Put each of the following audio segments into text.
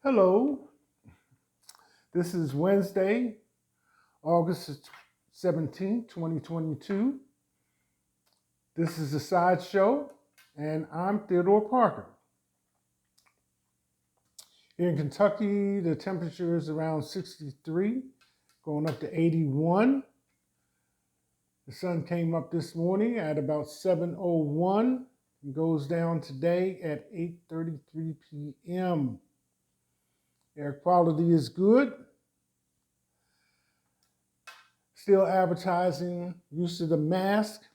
Hello, this is Wednesday, August 17th, 2022. This is the Sideshow, and I'm Theodore Parker. Here in Kentucky, the temperature is around 63, going up to 81. The sun came up this morning at about 7:01 and goes down today at 8:33 p.m. Air quality is good. Still advertising use of the mask.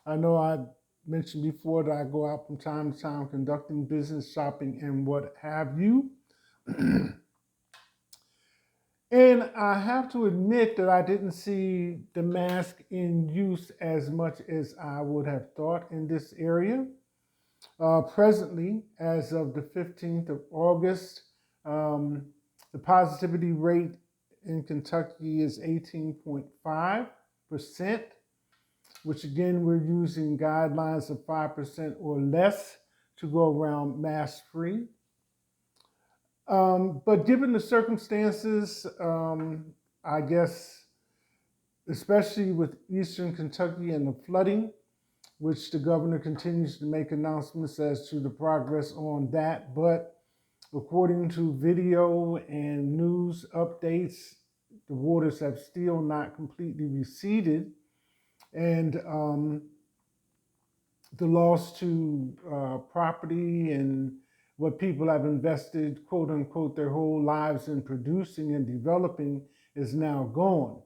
I know I mentioned before that I go out from time to time conducting business, shopping, and what have you. And I have to admit that I didn't see the mask in use as much as I would have thought in this area. Presently, as of the 15th of August, the positivity rate in Kentucky is 18.5%, which again, we're using guidelines of 5% or less to go around mask-free. But given the circumstances, I guess, especially with Eastern Kentucky and the flooding, which the governor continues to make announcements as to the progress on that. But according to video and news updates, the waters have still not completely receded. And the loss to property and what people have invested, quote unquote, their whole lives in producing and developing is now gone.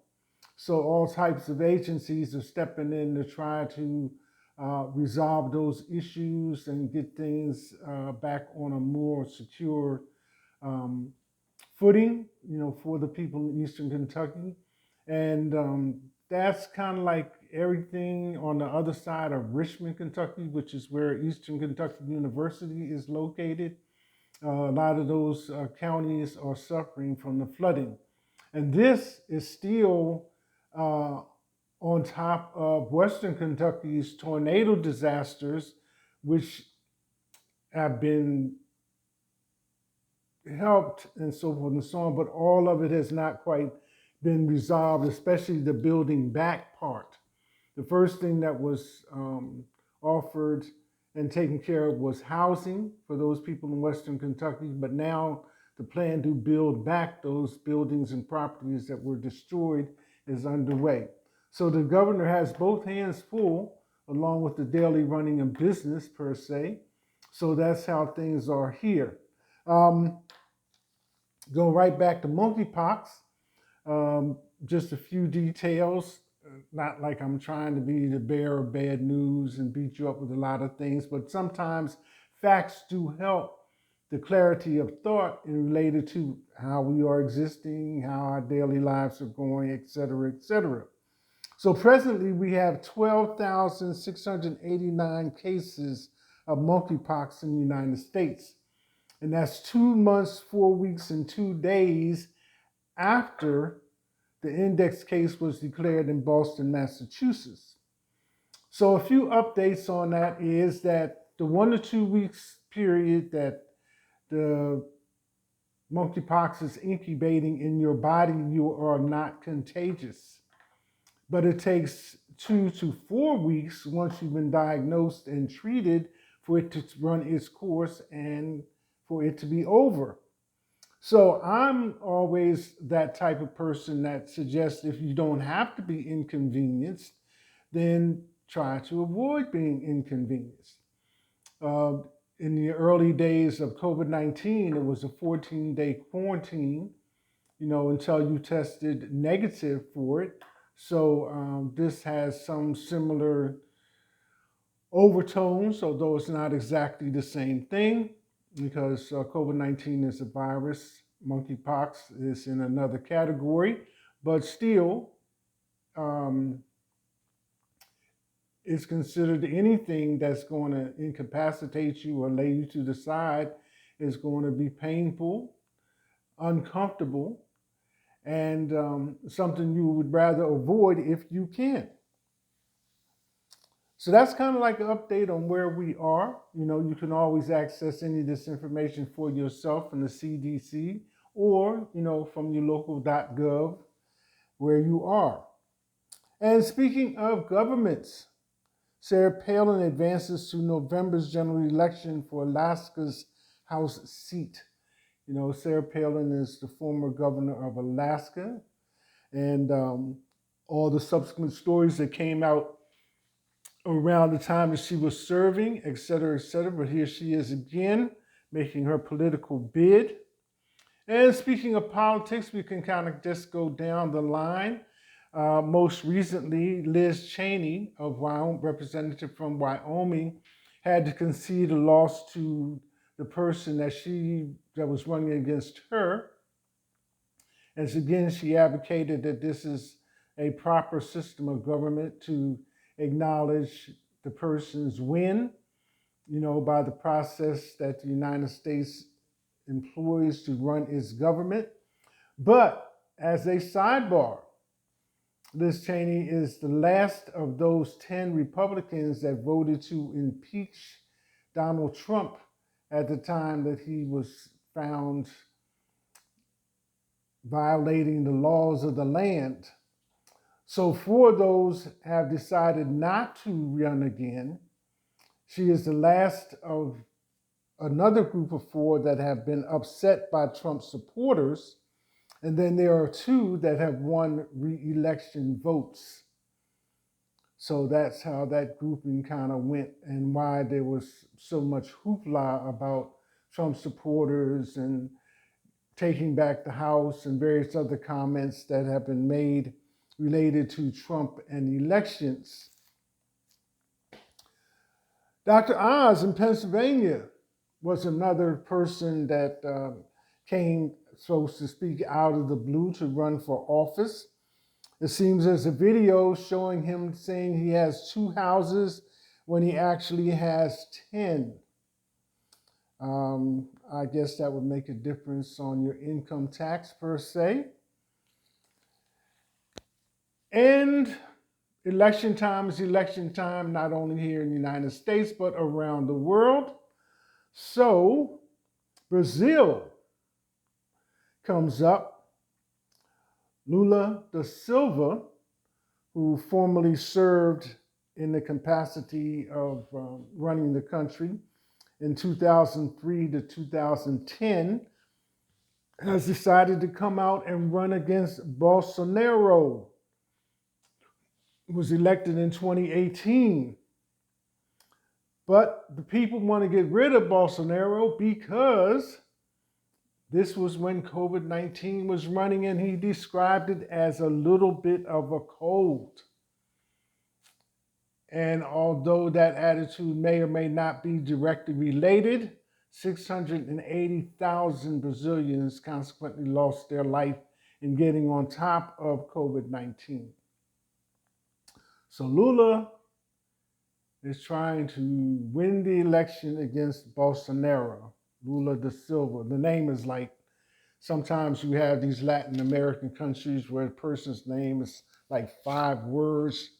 So all types of agencies are stepping in to try to resolve those issues and get things back on a more secure footing, for the people in Eastern Kentucky. And that's kind of like everything on the other side of Richmond, Kentucky, which is where Eastern Kentucky University is located. A lot of those counties are suffering from the flooding. And this is still on top of Western Kentucky's tornado disasters, which have been helped and so forth and so on, but all of it has not quite been resolved, especially the building back part. The first thing that was offered and taken care of was housing for those people in Western Kentucky, but now the plan to build back those buildings and properties that were destroyed is underway. So the governor has both hands full, along with the daily running of business per se. So that's how things are here. Go right back to monkeypox. Just a few details, not like I'm trying to be the bearer of bad news and beat you up with a lot of things, but sometimes facts do help the clarity of thought in related to how we are existing, how our daily lives are going, et cetera, et cetera. So presently we have 12,689 cases of monkeypox in the United States. And that's 2 months, 4 weeks, and 2 days after the index case was declared in Boston, Massachusetts. So a few updates on that is that the 1 to 2 weeks period that the monkeypox is incubating in your body, you are not contagious. But it takes 2 to 4 weeks once you've been diagnosed and treated for it to run its course and for it to be over. So I'm always that type of person that suggests if you don't have to be inconvenienced, then try to avoid being inconvenienced. In the early days of COVID-19, it was a 14-day quarantine, until you tested negative for it. So this has some similar overtones, although it's not exactly the same thing, because COVID-19 is a virus, monkeypox is in another category, but still, it's considered anything that's going to incapacitate you or lay you to the side is going to be painful, uncomfortable, and something you would rather avoid if you can. So that's kind of like an update on where we are. You know, you can always access any of this information for yourself from the CDC or, you know, from your local.gov where you are. And speaking of governments, Sarah Palin advances to November's general election for Alaska's House seat. You know, Sarah Palin is the former governor of Alaska, and all the subsequent stories that came out around the time that she was serving, et cetera, et cetera. But here she is again, making her political bid. And speaking of politics, we can kind of just go down the line. Most recently, Liz Cheney, of Wyoming, representative from Wyoming, had to concede a loss to the person that was running against her. And so again, she advocated that this is a proper system of government to acknowledge the person's win, you know, by the process that the United States employs to run its government. But as a sidebar, Liz Cheney is the last of those 10 Republicans that voted to impeach Donald Trump at the time that he was found violating the laws of the land. So 4 of those have decided not to run again. She is the last of another group of 4 that have been upset by Trump supporters. And then there are 2 that have won re-election votes. So that's how that grouping kind of went and why there was so much hoopla about Trump supporters and taking back the House and various other comments that have been made related to Trump and elections. Dr. Oz in Pennsylvania was another person that came, so to speak, out of the blue to run for office. It seems there's a video showing him saying he has 2 houses when he actually has 10. I guess that would make a difference on your income tax per se. And election time is election time, not only here in the United States, but around the world. So Brazil comes up. Lula da Silva, who formerly served in the capacity of running the country in 2003 to 2010, has decided to come out and run against Bolsonaro, who was elected in 2018. But the people want to get rid of Bolsonaro because this was when COVID-19 was running, and he described it as a little bit of a cold. And although that attitude may or may not be directly related, 680,000 Brazilians consequently lost their life in getting on top of COVID-19. So Lula is trying to win the election against Bolsonaro, Lula da Silva. The name is like, sometimes you have these Latin American countries where a person's name is like 5 words.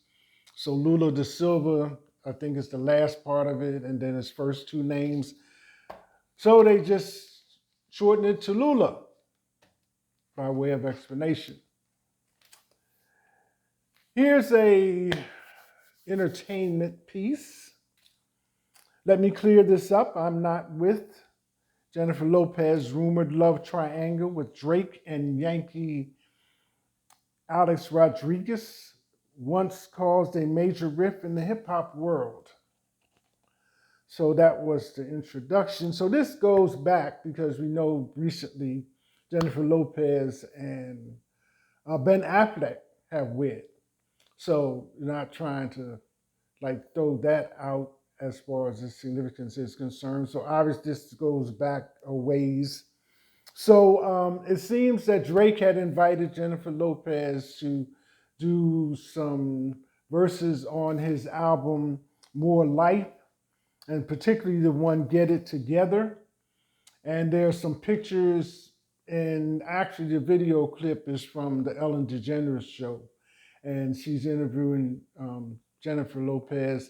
So Lula da Silva, I think, is the last part of it, and then his first 2 names. So they just shorten it to Lula by way of explanation. Here's a entertainment piece. Let me clear this up. I'm not with Jennifer Lopez's rumored love triangle with Drake and Yankee Alex Rodriguez once caused a major rift in the hip-hop world. So that was the introduction. So this goes back because we know recently Jennifer Lopez and Ben Affleck have wed. So you're not trying to like throw that out as far as its significance is concerned. So obviously this goes back a ways. So it seems that Drake had invited Jennifer Lopez to do some verses on his album More Life, and particularly the one Get It Together. And there's some pictures, and actually the video clip is from the Ellen DeGeneres show. And she's interviewing Jennifer Lopez.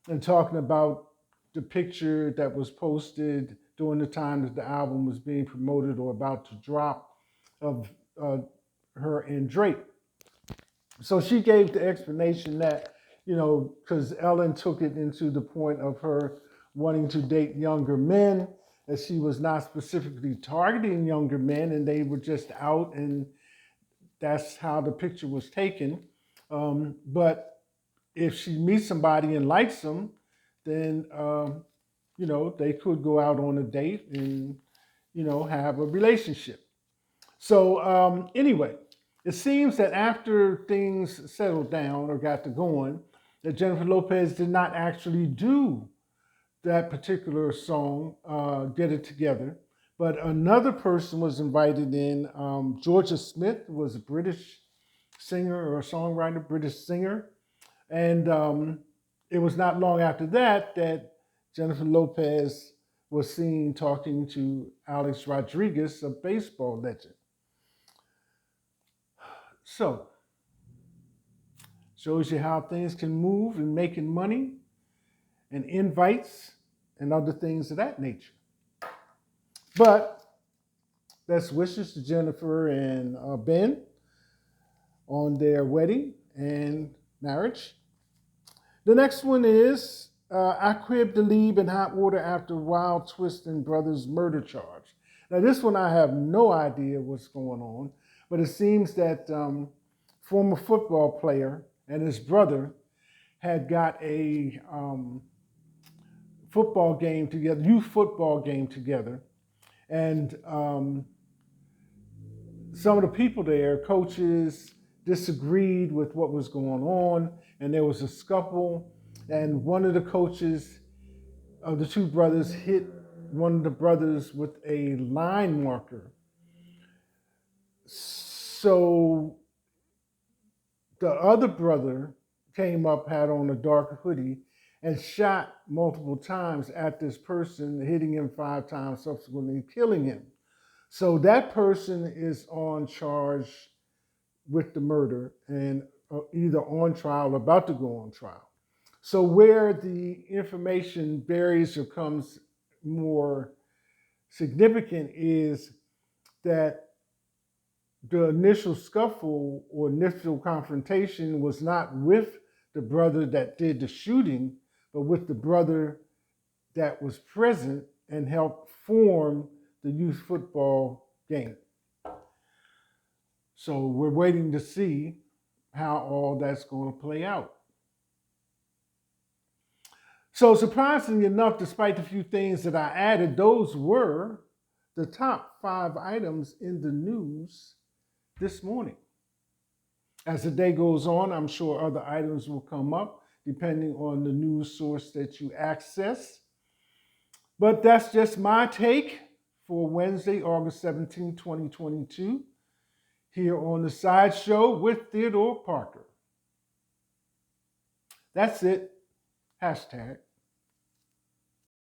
and talking about the picture that was posted during the time that the album was being promoted or about to drop of her and Drake. So she gave the explanation that, because Ellen took it into the point of her wanting to date younger men, that she was not specifically targeting younger men and they were just out, and that's how the picture was taken. But if she meets somebody and likes them, then, they could go out on a date and, have a relationship. So anyway, it seems that after things settled down or got to going, that Jennifer Lopez did not actually do that particular song, Get It Together, but another person was invited in. Georgia Smith was a British singer or a songwriter, British singer. And it was not long after that that Jennifer Lopez was seen talking to Alex Rodriguez, a baseball legend. So, shows you how things can move in making money and invites and other things of that nature. But best wishes to Jennifer and Ben on their wedding and marriage. The next one is Aqib Talib in hot water after wild twist in brother's murder charge. Now, this one I have no idea what's going on, but it seems that former football player and his brother had got a football game together, youth football game together, and some of the people there, coaches, disagreed with what was going on, and there was a scuffle, and one of the coaches of the two brothers hit one of the brothers with a line marker. So the other brother came up, had on a dark hoodie, and shot multiple times at this person, hitting him 5 times, subsequently killing him. So that person is on charge with the murder and either on trial or about to go on trial. So where the information varies or becomes more significant is that the initial scuffle or initial confrontation was not with the brother that did the shooting, but with the brother that was present and helped form the youth football game. So we're waiting to see how all that's going to play out. So surprisingly enough, despite the few things that I added, those were the top 5 items in the news this morning. As the day goes on, I'm sure other items will come up depending on the news source that you access. But that's just my take for Wednesday, August 17, 2022, here on The Sideshow with Theodore Parker. That's it. Hashtag.